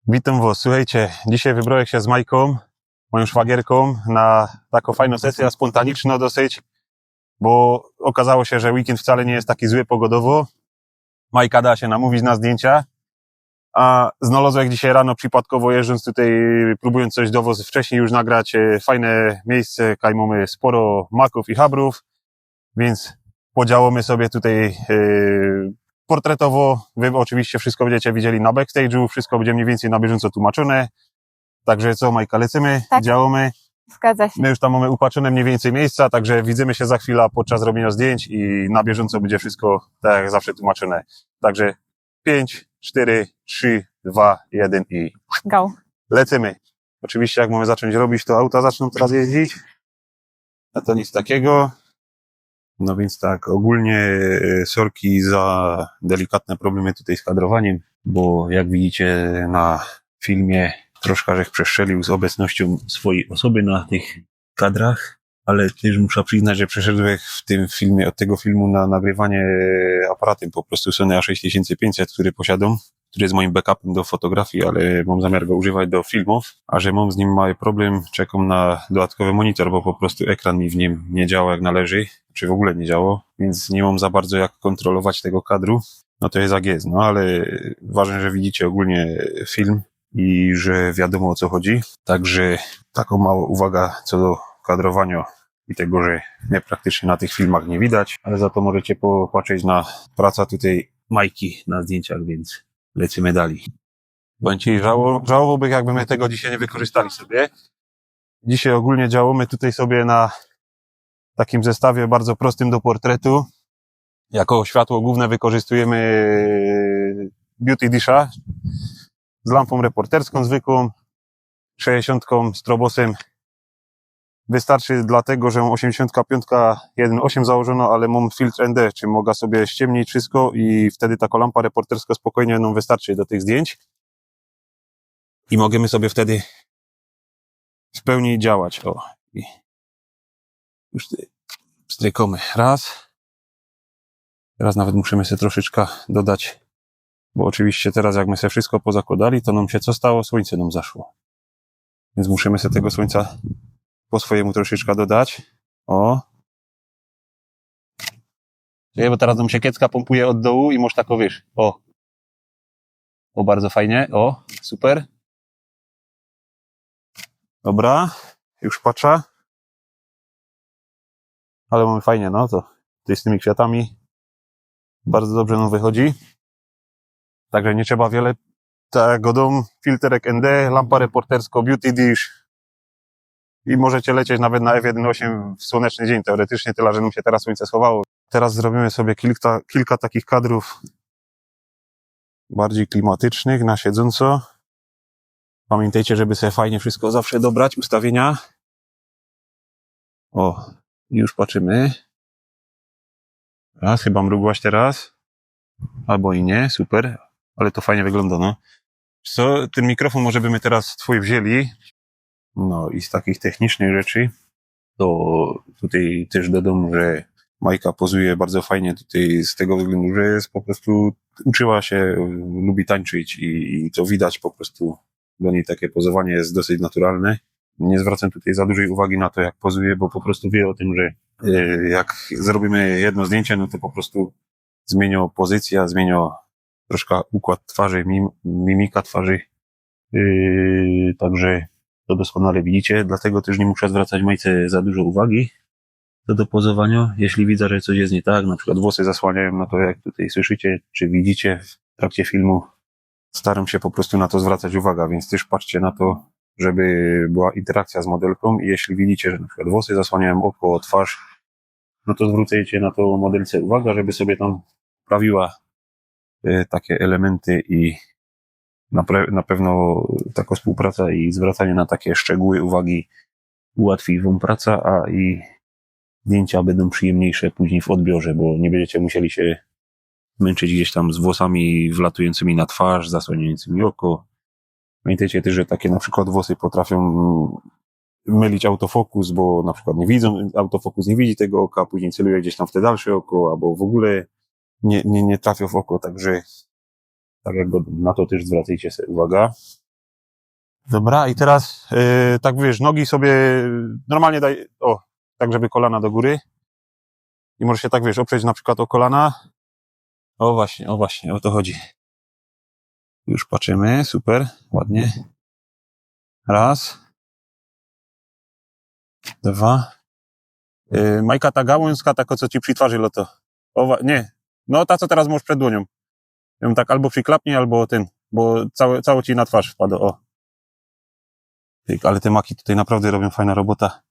Witam was, słuchajcie, dzisiaj wybrałem się z Majką, moją szwagierką, na taką fajną sesję, spontaniczną dosyć, bo okazało się, że weekend wcale nie jest taki zły pogodowo. Majka da się namówić na zdjęcia, a znalazłem dzisiaj rano przypadkowo jeżdżąc tutaj, próbując coś do was wcześniej już nagrać, fajne miejsce, kaj mamy sporo maków i habrów, więc podziałamy sobie tutaj portretowo. Wy oczywiście wszystko będziecie widzieli na backstage'u, wszystko będzie mniej więcej na bieżąco tłumaczone. Także co, Majka, lecimy, Tak. działamy. Zgadza się. My już tam mamy upatrzone mniej więcej miejsca, także widzimy się za chwilę podczas robienia zdjęć i na bieżąco będzie wszystko tak jak zawsze tłumaczone. Także 5, 4, 3, 2, 1 i Go. lecimy. Oczywiście jak mamy zacząć robić, to auta zaczną teraz jeździć. A to nic takiego. No więc tak, ogólnie sorki za delikatne problemy tutaj z kadrowaniem, bo jak widzicie na filmie troszkę żech przestrzelił z obecnością swojej osoby na tych kadrach, ale też muszę przyznać, że przeszedłem w tym filmie, od tego filmu na nagrywanie aparatem po prostu Sony A6500, który posiadam, który jest moim backupem do fotografii, ale mam zamiar go używać do filmów, a że mam z nim mały problem, czekam na dodatkowy monitor, bo po prostu ekran mi w nim nie działa jak należy, czy w ogóle nie działo, więc nie mam za bardzo jak kontrolować tego kadru. No to jest jak jest, no ale ważne, że widzicie ogólnie film i że wiadomo o co chodzi. Także taką małą uwagę co do kadrowania i tego, że mnie praktycznie na tych filmach nie widać, ale za to możecie popatrzeć na pracę tutaj Majki na zdjęciach, więc lecimy dalej. Bądź żałowałbym, jakby my tego dzisiaj nie wykorzystali sobie. Dzisiaj ogólnie działamy tutaj sobie na takim zestawie bardzo prostym do portretu. Jako światło główne wykorzystujemy Beauty Disha z lampą reporterską zwykłą, 60 strobosem. Wystarczy dlatego, że mam 85 1.8 założono, ale mam filtr ND, czyli mogę sobie ściemnić wszystko i wtedy taka lampa reporterska spokojnie nam wystarczy do tych zdjęć. I możemy sobie wtedy w pełni działać. O, i już strykamy. Raz. Teraz nawet musimy sobie troszeczkę dodać, bo oczywiście teraz jak my sobie wszystko pozakładali, to nam się co stało? Słońce nam zaszło. Więc musimy sobie tego słońca po swojemu troszeczkę dodać. O. Bo teraz nam się kiecka pompuje od dołu i może tak o, wiesz. O. O, bardzo fajnie. O, super. Dobra. Już patrzę. Ale mamy fajnie, no to tutaj z tymi kwiatami bardzo dobrze nam wychodzi. Także nie trzeba wiele. Tak, godą, filterek ND, lampa reportersko, Beauty Dish. I możecie lecieć nawet na F1.8 w słoneczny dzień, teoretycznie, tyle, że nam się teraz słońce schowało. Teraz zrobimy sobie kilka takich kadrów bardziej klimatycznych, na siedząco. Pamiętajcie, żeby sobie fajnie wszystko zawsze dobrać, ustawienia. O, już patrzymy. Raz, chyba mrugłaś teraz. Albo i nie, super, ale to fajnie wygląda, no. Co, ten mikrofon może byśmy teraz twój wzięli. No i z takich technicznych rzeczy, to tutaj też dodam, że Majka pozuje bardzo fajnie tutaj z tego względu, że jest po prostu uczyła się, lubi tańczyć i to widać po prostu do niej takie pozowanie jest dosyć naturalne. Nie zwracam tutaj za dużej uwagi na to, jak pozuje, bo po prostu wie o tym, że jak zrobimy jedno zdjęcie, no to po prostu zmienią pozycja, zmienią troszkę układ twarzy, mimika twarzy. Także to doskonale widzicie, dlatego też nie muszę zwracać Majce za dużo uwagi co do pozowania. Jeśli widzę, że coś jest nie tak, na przykład włosy zasłaniają, no to jak tutaj słyszycie, czy widzicie w trakcie filmu, staram się po prostu na to zwracać uwagę, więc też patrzcie na to, żeby była interakcja z modelką i jeśli widzicie, że na przykład włosy zasłaniają oko, twarz, no to zwrócajcie na to modelce uwagę, żeby sobie tam poprawiła takie elementy i na pewno taka współpraca i zwracanie na takie szczegóły uwagi ułatwi wam pracę, a i zdjęcia będą przyjemniejsze później w odbiorze, bo nie będziecie musieli się męczyć gdzieś tam z włosami wlatującymi na twarz, zasłaniającymi oko. Pamiętajcie też, że takie na przykład włosy potrafią mylić autofokus, bo na przykład nie widzą, autofokus nie widzi tego oka, później celuje gdzieś tam w te dalsze oko, albo w ogóle nie trafią w oko, także tak jakby na to też zwracajcie sobie uwagę. Dobra, i teraz tak wiesz, nogi sobie normalnie daj, tak żeby kolana do góry. I możesz się tak wiesz, oprzeć na przykład o kolana. O właśnie, o to chodzi. Już patrzymy, super, ładnie. Raz. Dwa. Majka, ta gałązka, ta co ci przy twarzy loto. Nie. No ta co teraz masz przed dłonią. Ją tak albo przyklapnij, albo ten, bo cało ci na twarz wpadło, o. Ale te maki tutaj naprawdę robią fajna robota.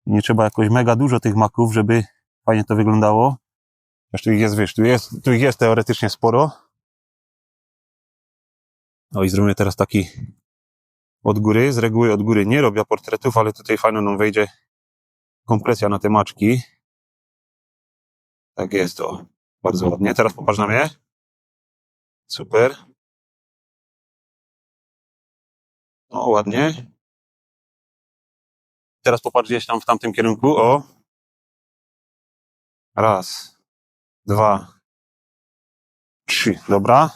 Nie trzeba jakoś mega dużo tych maków, żeby fajnie to wyglądało. Aż tu ich jest, wiesz, tu ich jest teoretycznie sporo. No i zrobimy teraz taki od góry. Z reguły od góry nie robię portretów, ale tutaj fajnie nam wejdzie kompresja na te maczki. Tak jest, to bardzo ładnie. Teraz popatrz na mnie. Super. O, ładnie. Teraz popatrz gdzieś tam w tamtym kierunku. O. Raz. Dwa. Trzy. Dobra.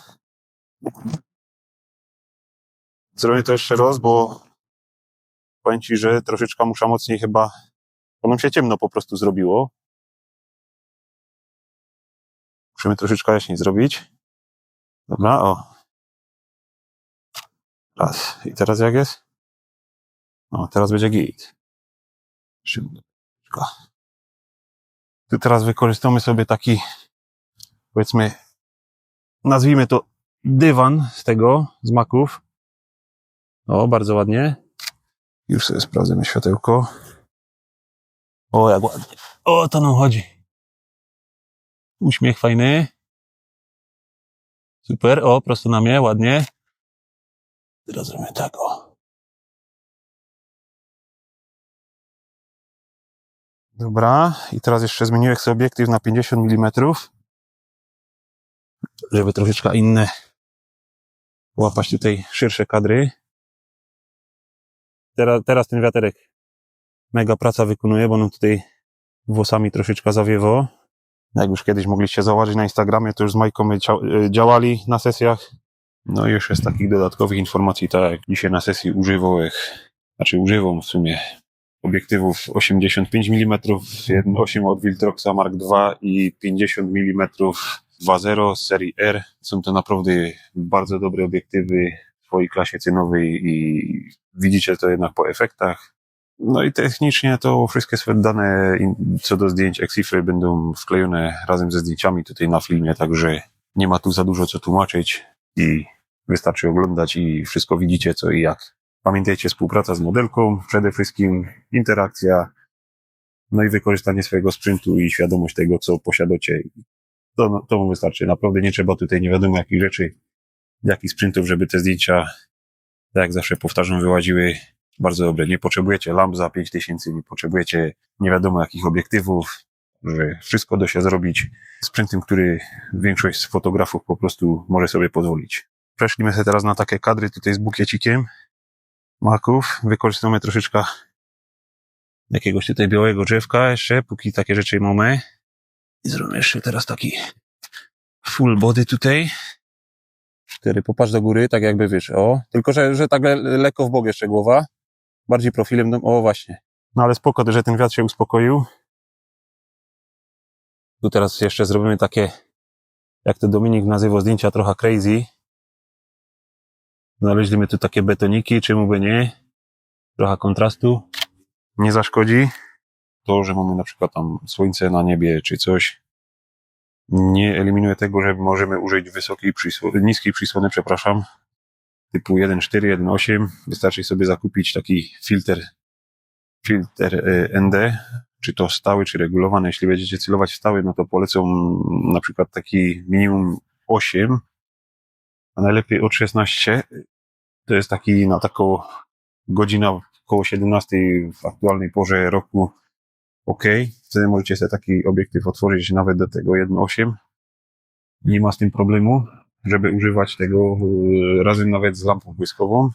Zrobię to jeszcze raz, bo powiem ci, że troszeczkę muszę mocniej chyba, bo nam się ciemno po prostu zrobiło. Musimy troszeczkę jaśniej zrobić. Dobra, o. Raz. I teraz jak jest? No, teraz będzie git. Tu teraz wykorzystamy sobie taki, powiedzmy, nazwijmy to dywan z maków. O, bardzo ładnie. Już sobie sprawdzimy światełko. O, jak ładnie. O, to nam chodzi. Uśmiech fajny. Super. O, prosto na mnie, ładnie. Teraz zrobimy tak, o. Dobra. I teraz jeszcze zmieniłem sobie obiektyw na 50 mm. Żeby troszeczkę inne łapać tutaj szersze kadry. Teraz ten wiaterek mega praca wykonuje, bo nam tutaj włosami troszeczkę zawiewo. Jak już kiedyś mogliście zauważyć na Instagramie, to już z Majką my działali na sesjach. No i jeszcze z takich dodatkowych informacji, tak jak dzisiaj na sesji używam w sumie obiektywów 85 mm 1.8 od Viltroxa Mark II i 50 mm 2.0 z serii R. Są to naprawdę bardzo dobre obiektywy w swojej klasie cenowej i widzicie to jednak po efektach. No i technicznie to wszystkie swoje dane co do zdjęć Exify będą wklejone razem ze zdjęciami tutaj na filmie, także nie ma tu za dużo co tłumaczyć i wystarczy oglądać i wszystko widzicie co i jak. Pamiętajcie, współpraca z modelką, przede wszystkim interakcja, no i wykorzystanie swojego sprzętu i świadomość tego, co posiadacie. To mu wystarczy. Naprawdę nie trzeba tutaj nie wiadomo jakich rzeczy, jakich sprzętów, żeby te zdjęcia, tak jak zawsze powtarzam, wyłaziły bardzo dobre. Nie potrzebujecie lamp za 5000, nie potrzebujecie nie wiadomo jakich obiektywów, że wszystko da się zrobić sprzętem, który większość z fotografów po prostu może sobie pozwolić. Przeszliśmy się teraz na takie kadry tutaj z bukiecikiem maków. Wykorzystamy troszeczkę jakiegoś tutaj białego drzewka jeszcze, póki takie rzeczy mamy. I zrobimy jeszcze teraz taki full body tutaj. 4, popatrz do góry, tak jakby wiesz, o. Tylko, że tak lekko w bok jeszcze głowa. Bardziej profilem, o właśnie. No ale spoko, że ten wiatr się uspokoił. Tu teraz jeszcze zrobimy takie, jak to Dominik nazywa, zdjęcia trochę crazy. Znaleźliśmy tu takie betoniki, czemu by nie? Trochę kontrastu. Nie zaszkodzi. To, że mamy na przykład tam słońce na niebie czy coś, nie eliminuje tego, że możemy użyć niskiej przysłony, typu 1.4, 1.8. Wystarczy sobie zakupić taki filtr ND, czy to stały, czy regulowany. Jeśli będziecie celować w stały, no to polecam na przykład taki minimum 8, a najlepiej od 16. To jest taki na taką godzinę około 17 w aktualnej porze roku. OK. Wtedy możecie sobie taki obiektyw otworzyć nawet do tego 1.8. Nie ma z tym problemu, żeby używać tego razem nawet z lampą błyskową,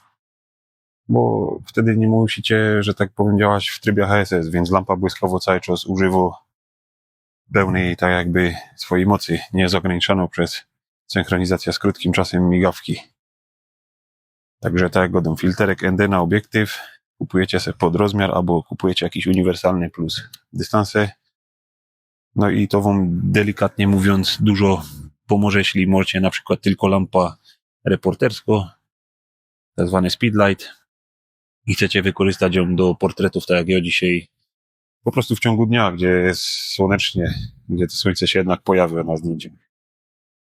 bo wtedy nie musicie, że tak powiem, działać w trybie HSS, więc lampa błyskowo cały czas używa pełnej tak jakby swojej mocy, nie jest ograniczoną przez synchronizację z krótkim czasem migawki. Także tak jak godą filterek ND na obiektyw, kupujecie sobie pod rozmiar albo kupujecie jakiś uniwersalny plus dystanse. No i to wam delikatnie mówiąc dużo pomoże, jeśli możecie na przykład tylko lampa reportersko, tak zwany speedlight i chcecie wykorzystać ją do portretów, tak jak ja dzisiaj, po prostu w ciągu dnia, gdzie jest słonecznie, gdzie to słońce się jednak pojawia na zdjęciu.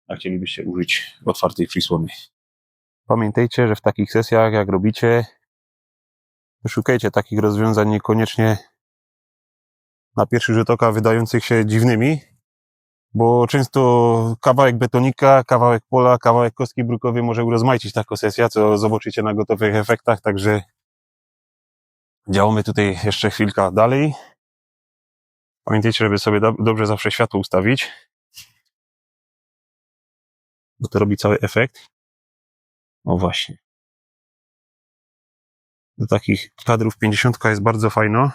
A chcielibyście użyć otwartej frisłony. Pamiętajcie, że w takich sesjach, jak robicie, szukajcie takich rozwiązań niekoniecznie na pierwszy rzut oka wydających się dziwnymi, bo często kawałek betonika, kawałek pola, kawałek kostki brukowej może urozmaicić taką sesję, co zobaczycie na gotowych efektach, także działamy tutaj jeszcze chwilkę dalej. Pamiętajcie, żeby sobie dobrze zawsze światło ustawić, bo to robi cały efekt. O właśnie. Do takich kadrów 50 jest bardzo fajno.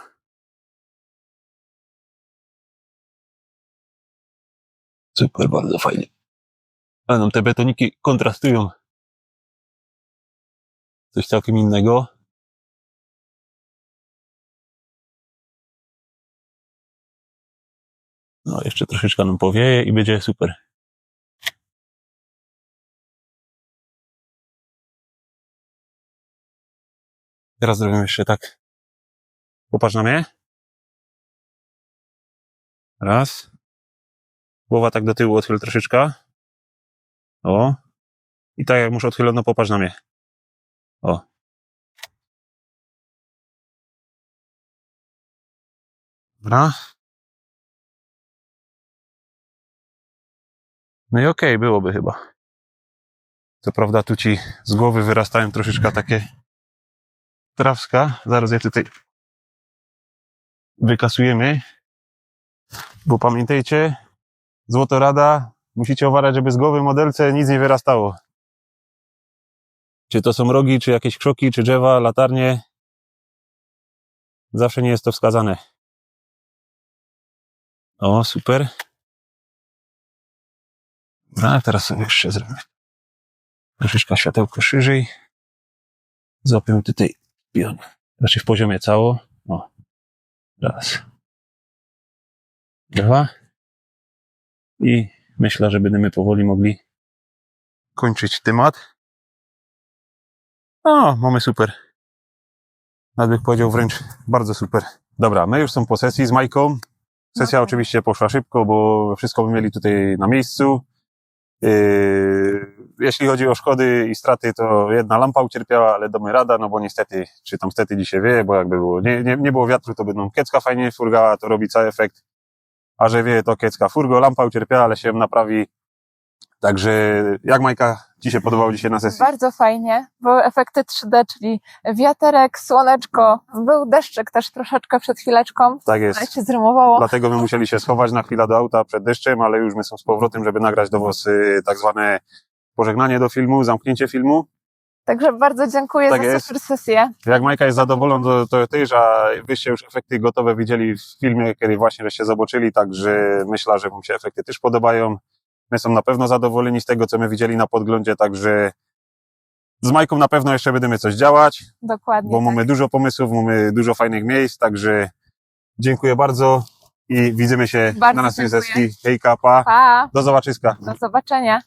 Super, bardzo fajnie. Ale nam te betoniki kontrastują. Coś całkiem innego. No, jeszcze troszeczkę nam powieje i będzie super. Teraz zrobimy jeszcze tak. Popatrz na mnie. Raz. Głowa tak do tyłu odchyl troszeczkę. O. I tak jak muszę odchylono, popatrz na mnie. O. Dobra. No i okej, byłoby chyba. Co prawda tu ci z głowy wyrastają troszeczkę takie trawska. Zaraz je tutaj wykasujemy. Bo pamiętajcie, złotorada, musicie uważać, żeby z głowy modelce nic nie wyrastało. Czy to są rogi, czy jakieś krzoki, czy drzewa, latarnie. Zawsze nie jest to wskazane. O, super. No, teraz sobie jeszcze zrobię troszeczkę światełko szerzej. Złapię tutaj pion. Znaczy w poziomie cało. O. Raz. Dwa. I myślę, że będziemy powoli mogli kończyć temat. O, mamy super. Nawet bych powiedział wręcz bardzo super. Dobra, my już są po sesji z Majką. Sesja oczywiście poszła szybko, bo wszystko my mieli tutaj na miejscu. Jeśli chodzi o szkody i straty, to jedna lampa ucierpiała, ale damy rada, no bo niestety, czy tam stety dzisiaj wieje, bo jakby było, nie było wiatru, to by nam kiecka fajnie furgała, to robi cały efekt. A że wieje, to kiecka furgo, lampa ucierpiała, ale się ją naprawi. Także jak Majka, ci się podobało dzisiaj na sesji? Bardzo fajnie. Były efekty 3D, czyli wiaterek, słoneczko, był deszczyk też troszeczkę przed chwileczką. Tak jest. Ale się zrymowało. Dlatego my musieli się schować na chwilę do auta przed deszczem, ale już my są z powrotem, żeby nagrać do was tak zwane pożegnanie do filmu, zamknięcie filmu. Także bardzo dziękuję Tak za jest. super sesję. Jak Majka jest zadowolona, to też, a wyście już efekty gotowe widzieli w filmie, kiedy właśnie żeście zobaczyli, także myślę, że wam się efekty też podobają. My są na pewno zadowoleni z tego, co my widzieli na podglądzie, także z Majką na pewno jeszcze będziemy coś działać, Dokładnie. bo mamy dużo pomysłów, mamy dużo fajnych miejsc, także dziękuję bardzo i widzimy się Bardzo na następnej dziękuję. sesji. Hejka, pa. Pa! Do zobaczyska. Do zobaczenia.